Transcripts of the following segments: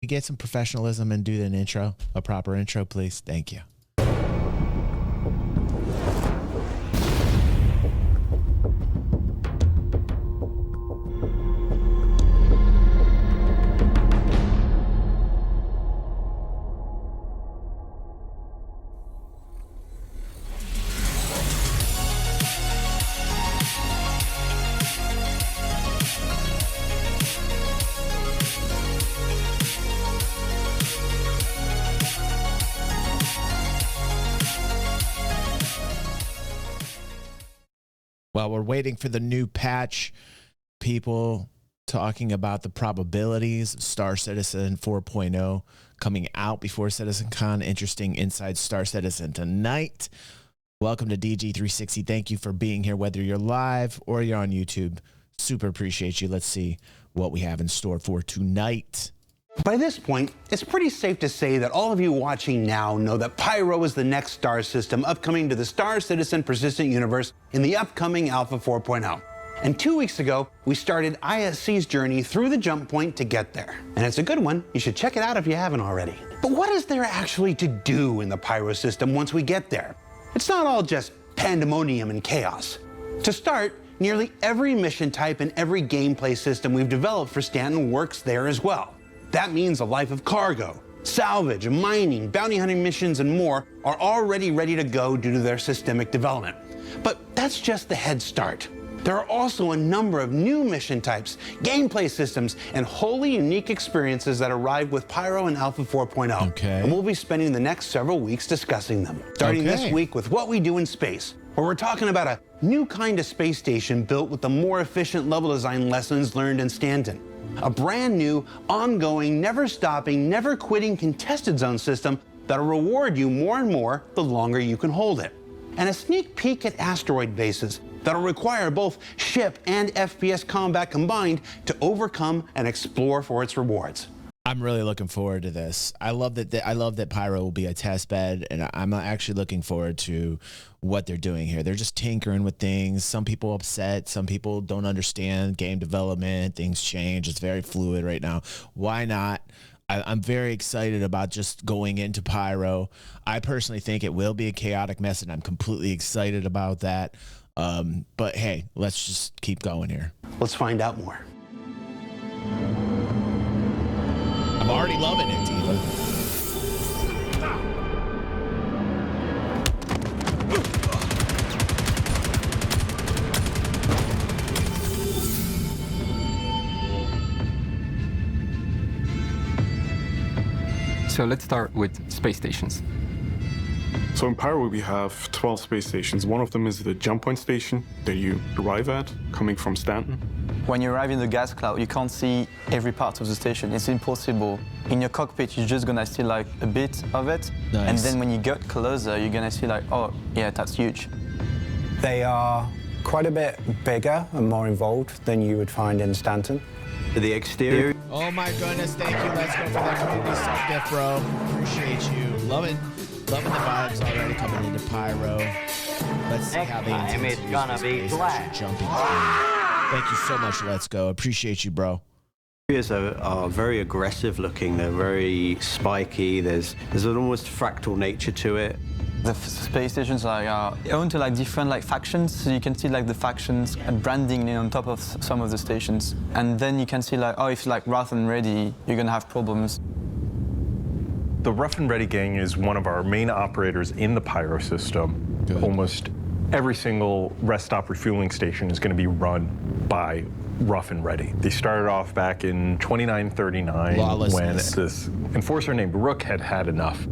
You get some professionalism and do an intro, a proper intro, please. Thank you. While we're waiting for the new patch, people talking about the probabilities of Star Citizen 4.0 coming out before CitizenCon. Interesting inside Star Citizen tonight. Welcome to DG360. Thank you for being here, whether you're live or you're on YouTube. Super appreciate you. Let's see what we have in store for tonight. By this point, it's pretty safe to say that all of you watching now know that Pyro is the next star system upcoming to the Star Citizen Persistent Universe in the upcoming Alpha 4.0. And 2 weeks ago, we started ISC's journey through the jump point to get there. And it's a good one. You should check it out if you haven't already. But what is there actually to do in the Pyro system once we get there? It's not all just pandemonium and chaos. To start, nearly every mission type and every gameplay system we've developed for Stanton works there as well. That means a life of cargo, salvage, mining, bounty hunting missions, and more are already ready to go due to their systemic development. But that's just the head start. There are also a number of new mission types, gameplay systems, and wholly unique experiences that arrive with Pyro and Alpha 4.0. Okay. And we'll be spending the next several weeks discussing them. Starting this week with What We Do in Space, where we're talking about a new kind of space station built with the more efficient level design lessons learned in Stanton. A brand new, ongoing, never-stopping, never-quitting contested zone system that'll reward you more and more the longer you can hold it. And a sneak peek at asteroid bases that'll require both ship and FPS combat combined to overcome and explore for its rewards. I'm really looking forward to this. I love that Pyro will be a test bed, and I'm actually looking forward to what they're doing here. They're just tinkering with things. Some people upset, some people don't understand game development. Things change. It's very fluid right now. Why not? I'm very excited about just going into Pyro. I personally think it will be a chaotic mess, and I'm completely excited about that. But hey, let's just keep going here. Let's find out more. I'm already loving it, Diva. So let's start with space stations. So in Pyro, we have 12 space stations. One of them is the jump point station that you arrive at, coming from Stanton. When you arrive in the gas cloud, you can't see every part of the station. It's impossible. In your cockpit, you're just gonna see like a bit of it. Nice. And then when you get closer, you're gonna see like, oh, yeah, that's huge. They are quite a bit bigger and more involved than you would find in Stanton. The exterior. Oh my goodness, thank you. Let's go for that community sub gift, bro. Appreciate you. Loving the vibes already coming into Pyro. Let's see how they Next time it's gonna be black. Jumping through. Thank you so much, Let's Go. Appreciate you, bro. Areas are very aggressive looking. They're very spiky. There's an almost fractal nature to it. The space stations are owned to like different like factions, so you can see like the factions branding on top of some of the stations, and then you can see like, oh, if like rough and ready, you're gonna have problems. The Rough and Ready gang is one of our main operators in the Pyro system. Good. Almost every single rest stop refueling station is going to be run by Rough and Ready. They started off back in 2939 when this enforcer named Rook had enough.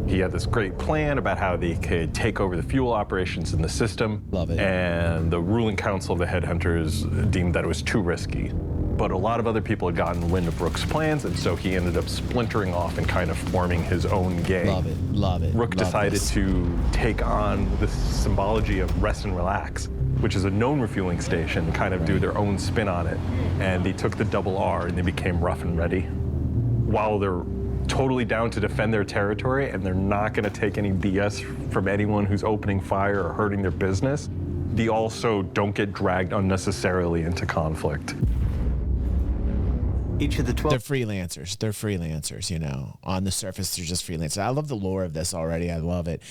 He had this great plan about how they could take over the fuel operations in the system. Love it. And the ruling council of the headhunters deemed that it was too risky. But a lot of other people had gotten wind of Rook's plans, and so he ended up splintering off and kind of forming his own gang. Love it, love it. Rook decided to take on the symbology of rest and relax, which is a known refueling station, and kind of do their own spin on it. And they took the double R and they became Rough and Ready. While they're totally down to defend their territory and they're not going to take any BS from anyone who's opening fire or hurting their business, they also don't get dragged unnecessarily into conflict. Each of the 12... They're freelancers. They're freelancers, you know. On the surface, they're just freelancers. I love the lore of this already. I love it.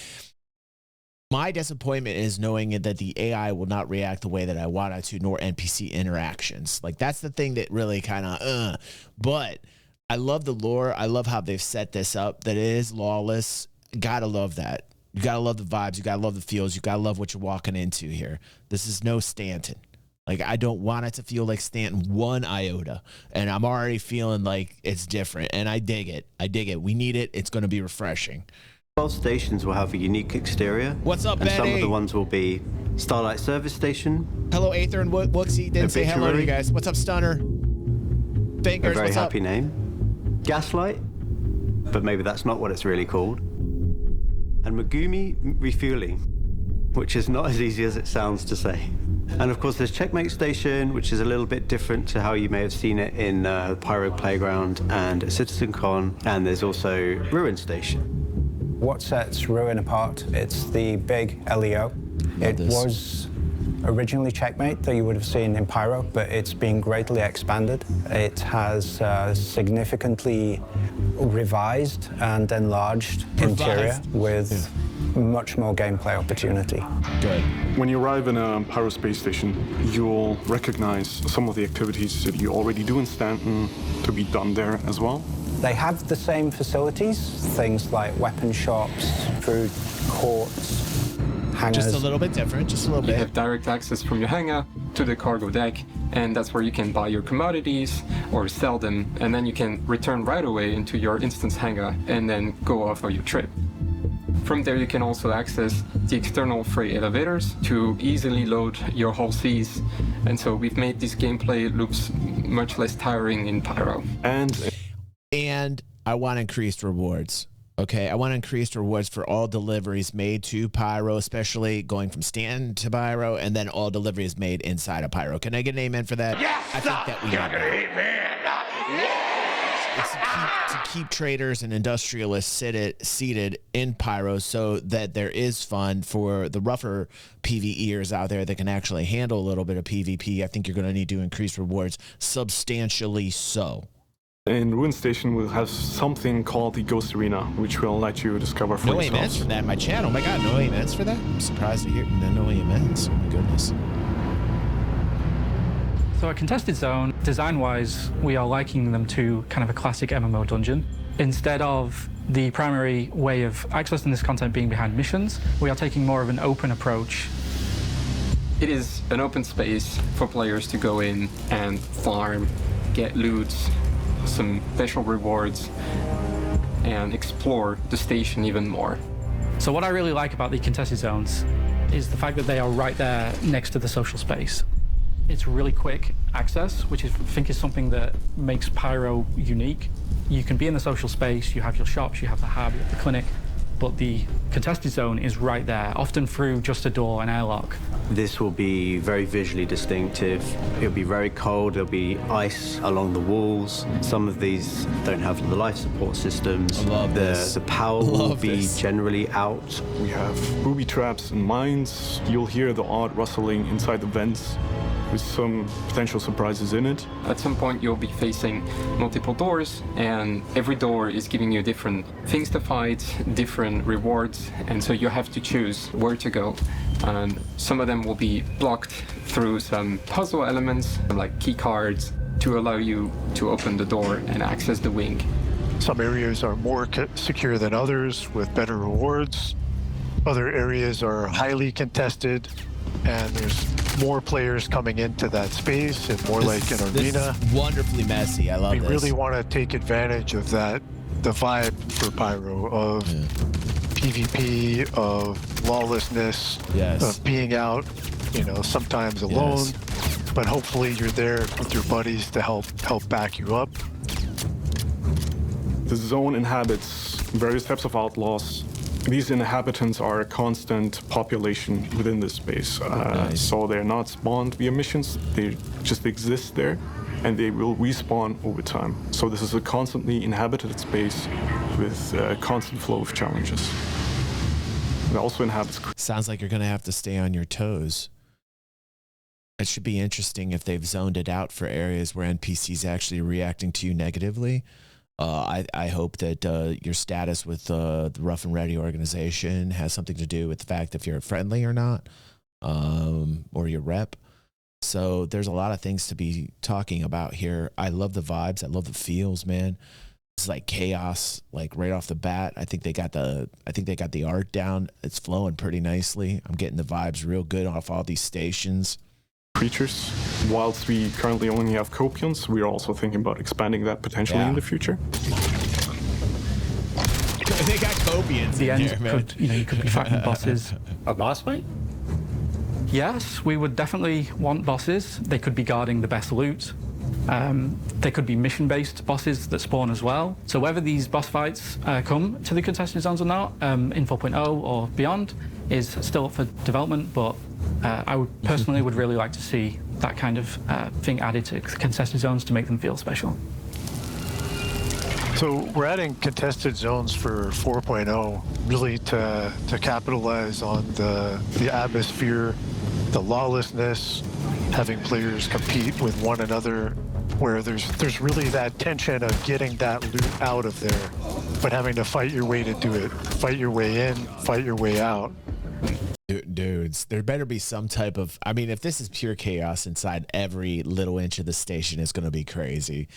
My disappointment is knowing that the AI will not react the way that I want it to, nor NPC interactions. Like, that's the thing that really kind of, But I love the lore. I love how they've set this up, that it is lawless. Gotta love that. You gotta love the vibes. You gotta love the feels. You gotta love what you're walking into here. This is no Stanton. Like, I don't want it to feel like Stanton one iota. And I'm already feeling like it's different. And I dig it. I dig it. We need it. It's going to be refreshing. 12 stations will have a unique exterior. What's up, and Betty? Some of the ones will be Starlight Service Station. Hello, Aether and Wooksy. Didn't say hello to you guys. What's up, Stunner? Fingers, a very what's happy up? name. Gaslight, but maybe that's not what it's really called. And Megumi Refueling, which is not as easy as it sounds to say. And of course, there's Checkmate Station, which is a little bit different to how you may have seen it in Pyro Playground and CitizenCon. And there's also Ruin Station. What sets Ruin apart? It's the big LEO. It was originally Checkmate that you would have seen in Pyro, but it's been greatly expanded. It has significantly revised and enlarged interior with much more gameplay opportunity. Good. When you arrive in a Pyro space station, you'll recognize some of the activities that you already do in Stanton to be done there as well. They have the same facilities, things like weapon shops, food courts, hangars. Just a little bit different, just a little You bit. have direct access from your hangar to the cargo deck, and that's where you can buy your commodities or sell them, and then you can return right away into your instance hangar and then go off on your trip. From there, you can also access the external freight elevators to easily load your whole Cs. And so we've made these gameplay loops much less tiring in Pyro. And I want increased rewards. Okay, I want increased rewards for all deliveries made to Pyro, especially going from Stanton to Pyro, and then all deliveries made inside of Pyro. Can I get an amen for that? Yes! I think that we need that. It's to keep traders and industrialists seated in Pyro so that there is fun for the rougher PvEers out there that can actually handle a little bit of PvP. I think you're going to need to increase rewards substantially so. In Ruin Station, we'll have something called the Ghost Arena, which will let you discover for No yourselves. amens for that in my channel. Oh my God, no amens for that? I'm surprised to hear no amens. Oh my goodness. So a contested zone, design-wise, we are likening them to kind of a classic MMO dungeon. Instead of the primary way of accessing this content being behind missions, we are taking more of an open approach. It is an open space for players to go in and farm, get loot, some special rewards, and explore the station even more. So what I really like about the contested zones is the fact that they are right there next to the social space. It's really quick access, which I think is something that makes Pyro unique. You can be in the social space, you have your shops, you have the hub, you have the clinic, but the contested zone is right there, often through just a door, an airlock. This will be very visually distinctive. It'll be very cold, there'll be ice along the walls. Some of these don't have the life support systems. I love this. The power will be generally out. We have booby traps and mines. You'll hear the odd rustling inside the vents with some potential surprises in it. At some point, you'll be facing multiple doors, and every door is giving you different things to fight, different rewards, and so you have to choose where to go. And some of them will be blocked through some puzzle elements, like key cards, to allow you to open the door and access the wing. Some areas are more secure than others with better rewards. Other areas are highly contested, and there's more players coming into that space and more like an arena. This is wonderfully messy. I love we this. really want to take advantage of that, the vibe for Pyro of PvP, of lawlessness, of being out, sometimes alone, but hopefully you're there with your buddies to help back you up. The zone inhabits various types of outlaws. These inhabitants are a constant population within this space. So they're not spawned via missions, they just exist there, and they will respawn over time. So this is a constantly inhabited space with a constant flow of challenges. It also inhabits... Sounds like you're going to have to stay on your toes. It should be interesting if they've zoned it out for areas where NPCs actually reacting to you negatively. I hope that your status with the Rough and Ready organization has something to do with the fact if you're friendly or not, or your rep. So there's a lot of things to be talking about here. I love the vibes. I love the feels, man. It's like chaos, like right off the bat. I think they got the art down. It's flowing pretty nicely. I'm getting the vibes real good off all these stations. Creatures. Whilst we currently only have Copions, we're also thinking about expanding that potentially in the future. They got Copions The in end here, man. could, you could be fighting bosses. A boss fight? Yes, we would definitely want bosses. They could be guarding the best loot. They could be mission-based bosses that spawn as well. So whether these boss fights come to the contested zones or not, in 4.0 or beyond, is still up for development, but I would personally would really like to see that kind of thing added to contested zones to make them feel special. So we're adding contested zones for 4.0 really to capitalize on the atmosphere, the lawlessness, having players compete with one another, where there's really that tension of getting that loot out of there, but having to fight your way to do it, fight your way in, fight your way out. Dudes, there better be some type of, I mean, if this is pure chaos inside every little inch of the station, it's going to be crazy.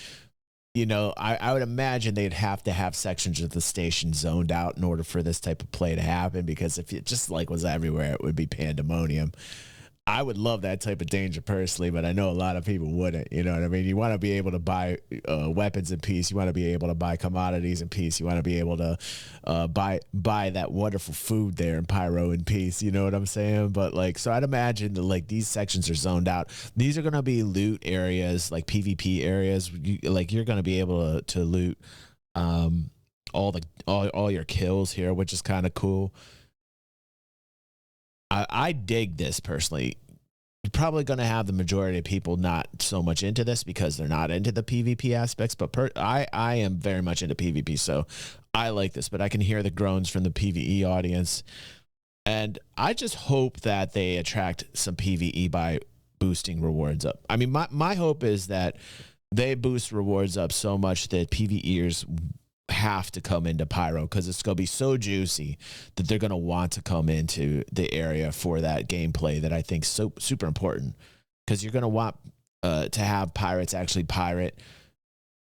You know, I would imagine they'd have to have sections of the station zoned out in order for this type of play to happen, because if it just like was everywhere, it would be pandemonium. I would love that type of danger personally, but I know a lot of people wouldn't. You know what I mean? You want to be able to buy weapons in peace. You want to be able to buy commodities in peace. You want to be able to buy that wonderful food there in Pyro in peace. You know what I'm saying? But like, so I'd imagine that like these sections are zoned out. These are going to be loot areas, like PvP areas. You're going to be able to loot all your kills here, which is kind of cool. I dig this personally. You're probably going to have the majority of people not so much into this because they're not into the PvP aspects, but I am very much into PvP, so I like this, but I can hear the groans from the PvE audience, and I just hope that they attract some PvE by boosting rewards up. I mean, my hope is that they boost rewards up so much that PvEers have to come into Pyro, because it's going to be so juicy that they're going to want to come into the area for that gameplay that I think is so super important, because you're going to want to have pirates actually pirate,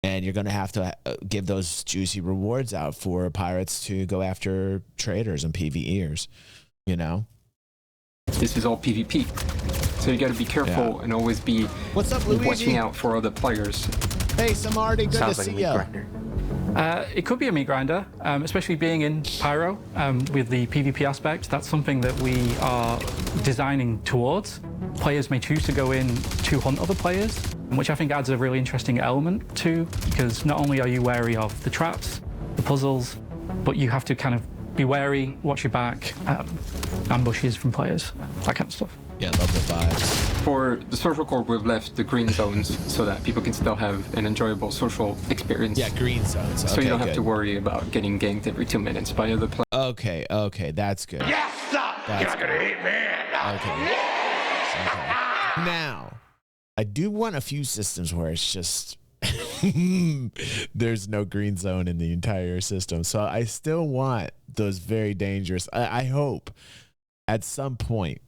and you're going to have to give those juicy rewards out for pirates to go after traders and PvEers, you know? This is all PvP, so you got to be careful and always be What's up, Luigi? watching out for other players. Hey, Samardi, good Sounds to like a see meat you. grinder. It could be a meat grinder, especially being in Pyro with the PvP aspect. That's something that we are designing towards. Players may choose to go in to hunt other players, which I think adds a really interesting element too, because not only are you wary of the traps, the puzzles, but you have to kind of be wary, watch your back, ambushes from players, that kind of stuff. Yeah, I love the vibes. For the social core, we've left the green zones so that people can still have an enjoyable social experience. Yeah, green zones. So you don't have to worry about getting ganked every 2 minutes by other players. Okay, that's good. Yes, sir! You're not gonna hate me! Okay. Now, I do want a few systems where it's just there's no green zone in the entire system. So I still want those very dangerous. I hope at some point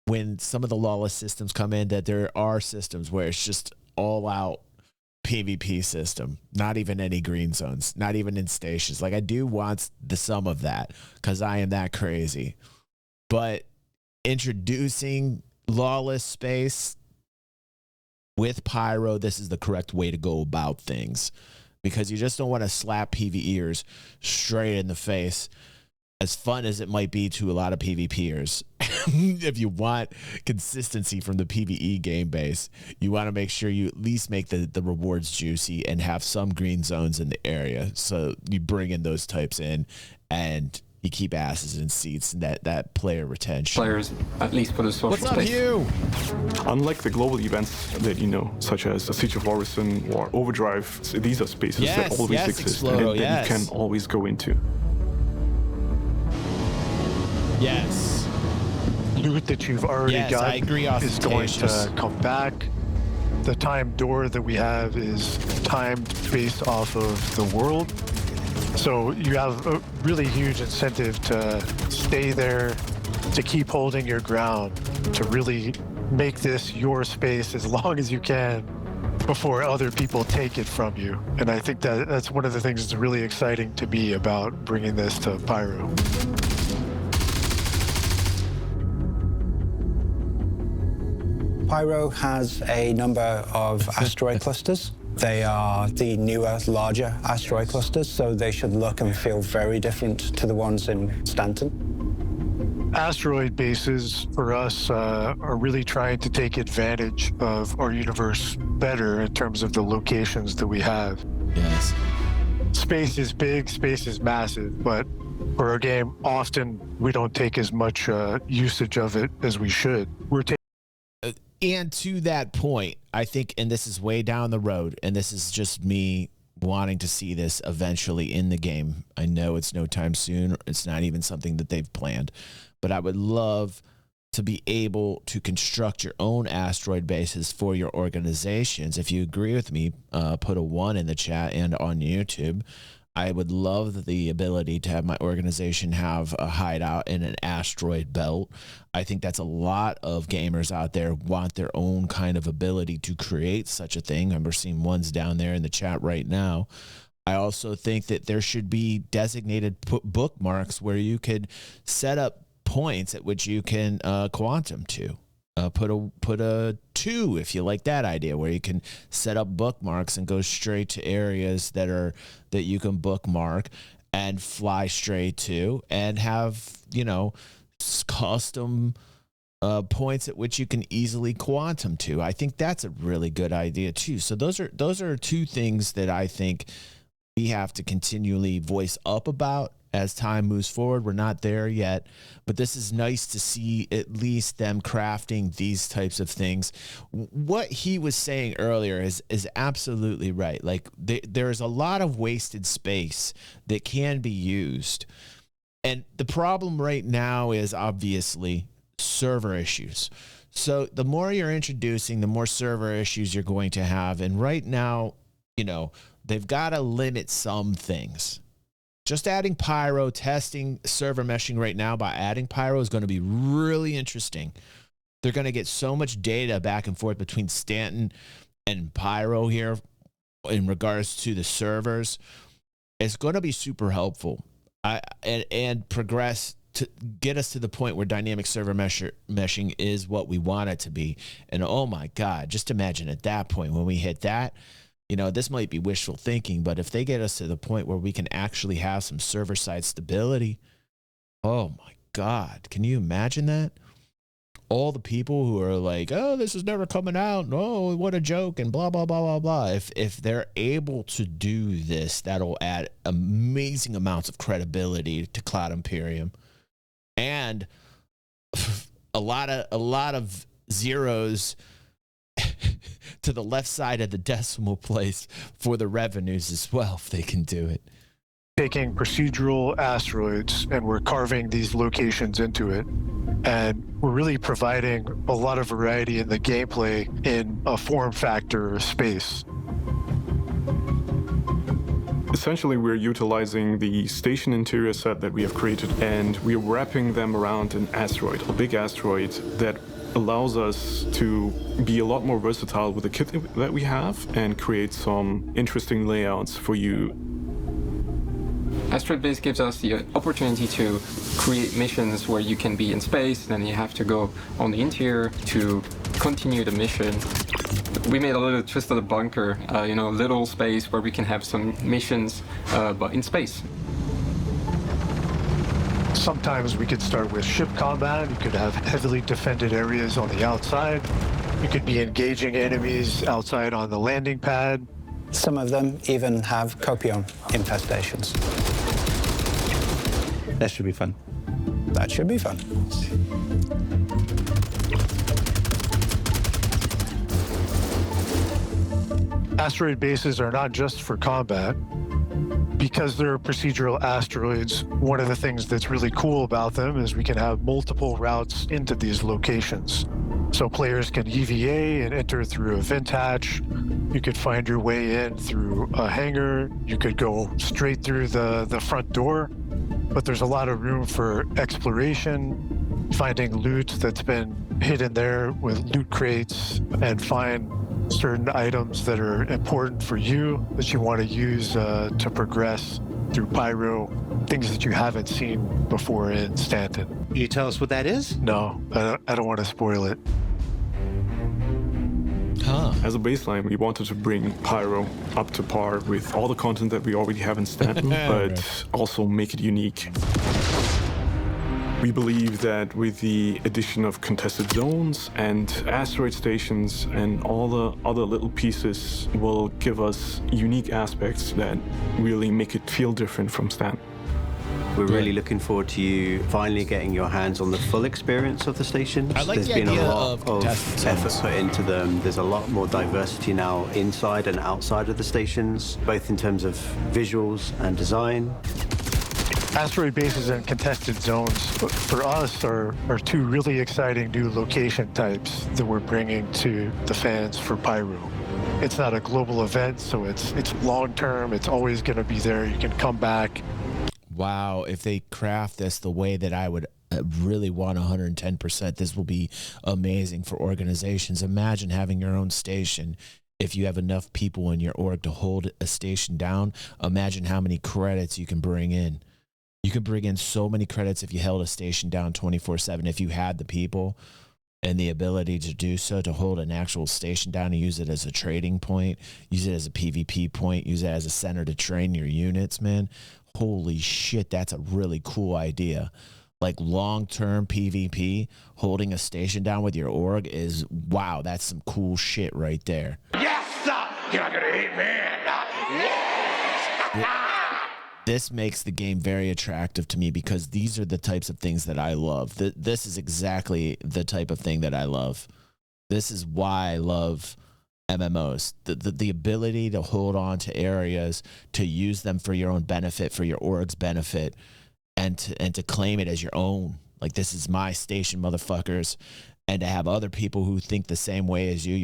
when some of the lawless systems come in that there are systems where it's just all out PvP system, not even any green zones, not even in stations. Like I do want some of that because I am that crazy. But introducing lawless space with Pyro, this is the correct way to go about things, because you just don't want to slap PvEers straight in the face, as fun as it might be to a lot of PvPers. If you want consistency from the PvE game base, you want to make sure you at least make the rewards juicy and have some green zones in the area. So you bring in those types in and you keep asses in seats, and that player retention. Players, at least for the social What's up, space. Hugh? Unlike the global events that you know, such as a Siege of Orison or Overdrive, these are spaces that always exist Explodo, and that you can always go into. Yes. loot that you've already got I agree, is going ostentatious. to come back. The time door that we have is timed based off of the world. So you have a really huge incentive to stay there, to keep holding your ground, to really make this your space as long as you can before other people take it from you. And I think that that's one of the things that's really exciting to me about bringing this to Pyro. Pyro has a number of asteroid clusters. They are the newer, larger asteroid clusters, so they should look and feel very different to the ones in Stanton. Asteroid bases for us are really trying to take advantage of our universe better in terms of the locations that we have. Yes. Space is big, space is massive, but for our game, often we don't take as much usage of it as we should. And to that point, I think, and this is way down the road, and this is just me wanting to see this eventually in the game. I know it's no time soon. It's not even something that they've planned, but I would love to be able to construct your own asteroid bases for your organizations. If you agree with me, put a 1 in the chat and on YouTube. I would love the ability to have my organization have a hideout in an asteroid belt. I think that's a lot of gamers out there want their own kind of ability to create such a thing. And we're seeing ones down there in the chat right now. I also think that there should be designated bookmarks where you could set up points at which you can quantum to. Put a 2 if you like that idea, where you can set up bookmarks and go straight to areas that you can bookmark and fly straight to, and have, you know, custom points at which you can easily quantum to. I think that's a really good idea too. So those are two things that I think we have to continually voice up about as time moves forward. We're not there yet, but this is nice to see at least them crafting these types of things. What he was saying earlier is absolutely right. Like there's a lot of wasted space that can be used. And the problem right now is obviously server issues. So the more you're introducing, the more server issues you're going to have. And right now, you know, they've got to limit some things. Just adding Pyro, testing server meshing right now by adding Pyro is going to be really interesting. They're going to get so much data back and forth between Stanton and Pyro here in regards to the servers. It's going to be super helpful and progress to get us to the point where dynamic server meshing is what we want it to be. And oh my God, just imagine at that point when we hit that. You know, this might be wishful thinking, but if they get us to the point where we can actually have some server-side stability, oh my God, can you imagine that? All the people who are like, oh, this is never coming out, no, what a joke, and blah, blah, blah, blah, blah. If they're able to do this, that'll add amazing amounts of credibility to Cloud Imperium. And a lot of zeros to the left side of the decimal place for the revenues as well, if they can do it. Taking procedural asteroids and we're carving these locations into it. And we're really providing a lot of variety in the gameplay in a form factor or space. Essentially, we're utilizing the station interior set that we have created, and we're wrapping them around an asteroid, a big asteroid that allows us to be a lot more versatile with the kit that we have and create some interesting layouts for you. Asteroid Base gives us the opportunity to create missions where you can be in space, then you have to go on the interior to continue the mission. We made a little twist of the bunker, little space where we can have some missions, but in space. Sometimes we could start with ship combat. You could have heavily defended areas on the outside. You could be engaging enemies outside on the landing pad. Some of them even have copion infestations. That should be fun. That should be fun. Asteroid bases are not just for combat. Because they're procedural asteroids, one of the things that's really cool about them is we can have multiple routes into these locations. So players can EVA and enter through a vent hatch. You could find your way in through a hangar. You could go straight through the front door, but there's a lot of room for exploration, finding loot that's been hidden there with loot crates, and find certain items that are important for you that you want to use to progress through Pyro, things that you haven't seen before in Stanton. Can you tell us what that is? No, I don't want to spoil it. As a baseline, we wanted to bring Pyro up to par with all the content that we already have in Stanton, but also make it unique. We believe that with the addition of contested zones and asteroid stations and all the other little pieces will give us unique aspects that really make it feel different from Stanton. We're really looking forward to you finally getting your hands on the full experience of the stations. I like There's the been idea a lot of effort put into them. There's a lot more diversity now inside and outside of the stations, both in terms of visuals and design. Asteroid bases and contested zones for us are two really exciting new location types that we're bringing to the fans for Pyro. It's not a global event, so it's long term. It's always going to be there. You can come back. Wow, if they craft this the way that I would really want 110%, this will be amazing for organizations. Imagine having your own station. If you have enough people in your org to hold a station down, imagine how many credits you can bring in. You could bring in so many credits if you held a station down 24/7, if you had the people and the ability to do so, to hold an actual station down and use it as a trading point, use it as a PvP point, use it as a center to train your units, man. Holy shit, that's a really cool idea. Like long-term PvP, holding a station down with your org is, wow, that's some cool shit right there. Yes, you're not gonna hate me. Yes. This makes the game very attractive to me because these are the types of things that I love. This is exactly the type of thing that I love. This is why I love MMOs. The ability to hold on to areas, to use them for your own benefit, for your org's benefit, and to claim it as your own. Like, this is my station, motherfuckers. And to have other people who think the same way as you,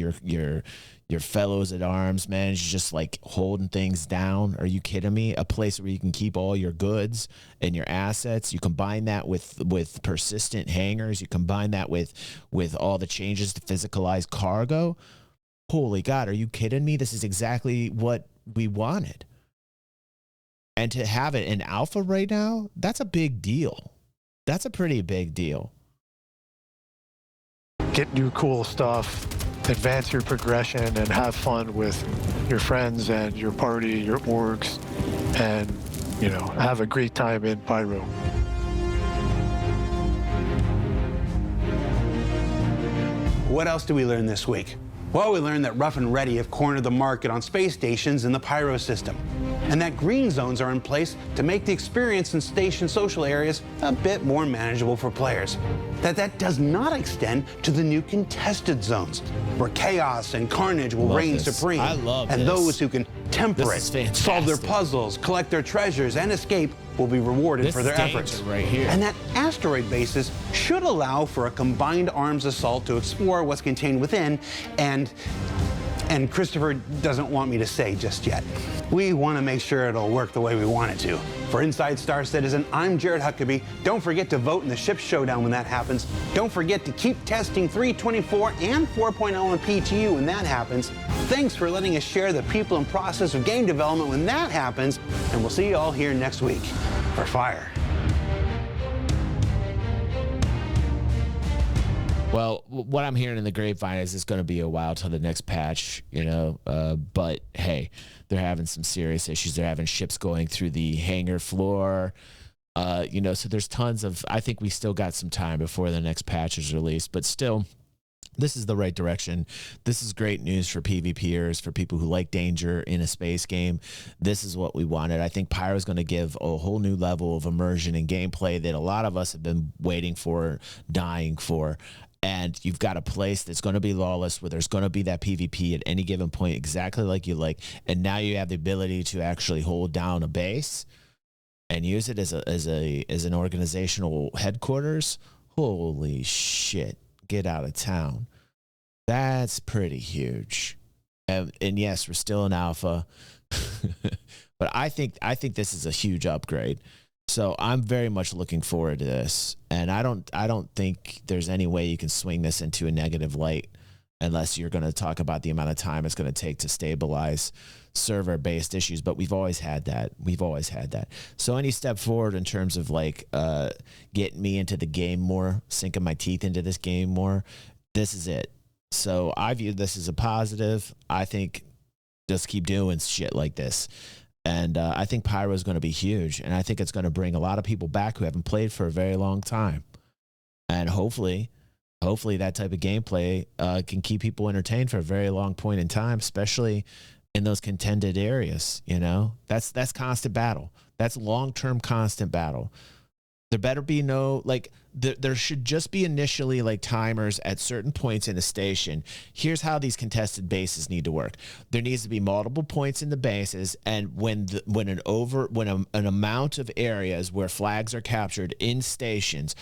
your fellows at arms, man, is just like holding things down. Are you kidding me? A place where you can keep all your goods and your assets. You combine that with persistent hangars. You combine that with all the changes to physicalize cargo. Holy God, are you kidding me? This is exactly what we wanted. And to have it in alpha right now, that's a big deal. That's a pretty big deal. Get new cool stuff, advance your progression, and have fun with your friends and your party, your orgs, and, you know, have a great time in Pyro. What else did we learn this week? Well, we learned that Rough and Ready have cornered the market on space stations in the Pyro system, and that green zones are in place to make the experience in station social areas a bit more manageable for players. That does not extend to the new contested zones, where chaos and carnage will reign supreme. I love and this. Those who can temper it, solve their puzzles, collect their treasures, and escape will be rewarded for their efforts. Right here. And that asteroid bases should allow for a combined arms assault to explore what's contained within, and Christopher doesn't want me to say just yet. We want to make sure it'll work the way we want it to. For Inside Star Citizen, I'm Jared Huckabee. Don't forget to vote in the Ship Showdown when that happens. Don't forget to keep testing 3.24 and 4.0 on PTU when that happens. Thanks for letting us share the people and process of game development when that happens. And we'll see you all here next week for Fire. Well, what I'm hearing in the grapevine is it's going to be a while till the next patch, you know. But hey, they're having some serious issues. They're having ships going through the hangar floor, you know. So there's tons of. I think we still got some time before the next patch is released. But still, this is the right direction. This is great news for PvPers, for people who like danger in a space game. This is what we wanted. I think Pyro is going to give a whole new level of immersion and gameplay that a lot of us have been waiting for, dying for. and you've got a place that's going to be lawless, where there's going to be that PvP at any given point, exactly like you like, and now you have the ability to actually hold down a base and use it as an organizational headquarters. Holy shit, get out of town. That's pretty huge. And yes, we're still in alpha, but I think this is a huge upgrade. So I'm very much looking forward to this, and I don't think there's any way you can swing this into a negative light, unless you're going to talk about the amount of time it's going to take to stabilize server-based issues. But we've always had that. So any step forward in terms of like getting me into the game more, sinking my teeth into this game more, this is it. So I view this as a positive. I think just keep doing shit like this. And I think Pyro is going to be huge. And I think it's going to bring a lot of people back who haven't played for a very long time. And hopefully that type of gameplay can keep people entertained for a very long point in time, especially in those contended areas. You know, that's constant battle. That's long-term constant battle. There better be no, like, there should just be initially like timers at certain points in a station. Here's how these contested bases need to work. There needs to be multiple points in the bases, and when an amount of areas where flags are captured in stations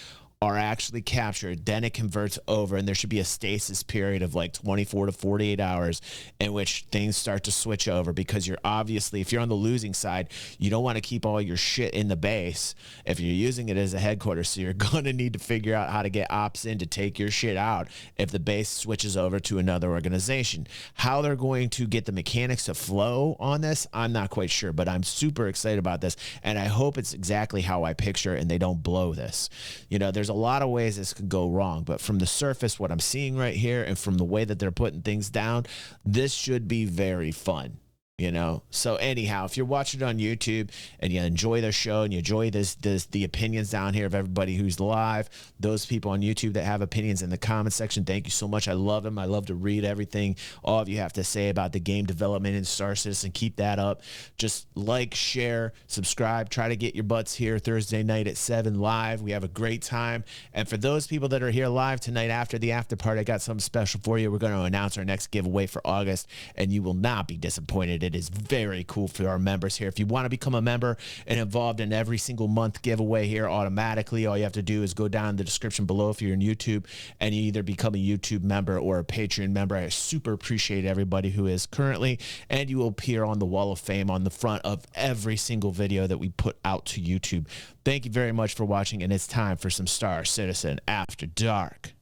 are actually captured, then it converts over, and there should be a stasis period of like 24 to 48 hours in which things start to switch over, because you're obviously, if you're on the losing side, you don't want to keep all your shit in the base if you're using it as a headquarters. So you're going to need to figure out how to get ops in to take your shit out if the base switches over to another organization. How they're going to get the mechanics to flow on this, I'm not quite sure, but I'm super excited about this, and I hope it's exactly how I picture it and they don't blow this. You know, there's a lot of ways this could go wrong, but from the surface, what I'm seeing right here, and from the way that they're putting things down, this should be very fun. You know, so anyhow, if you're watching it on YouTube and you enjoy the show and you enjoy the opinions down here of everybody who's live, those people on YouTube that have opinions in the comment section, thank you so much. I love them. I love to read everything all of you have to say about the game development in Star Citizen. Keep that up. Just like, share, subscribe. Try to get your butts here Thursday night at 7 live. We have a great time. And for those people that are here live tonight after the after party, I got something special for you. We're going to announce our next giveaway for August, and you will not be disappointed. It is very cool for our members here. If you want to become a member and involved in every single month giveaway here automatically, all you have to do is go down in the description below if you're in YouTube, and you either become a YouTube member or a Patreon member. I super appreciate everybody who is currently, and you will appear on the Wall of Fame on the front of every single video that we put out to YouTube. Thank you very much for watching, and it's time for some Star Citizen After Dark.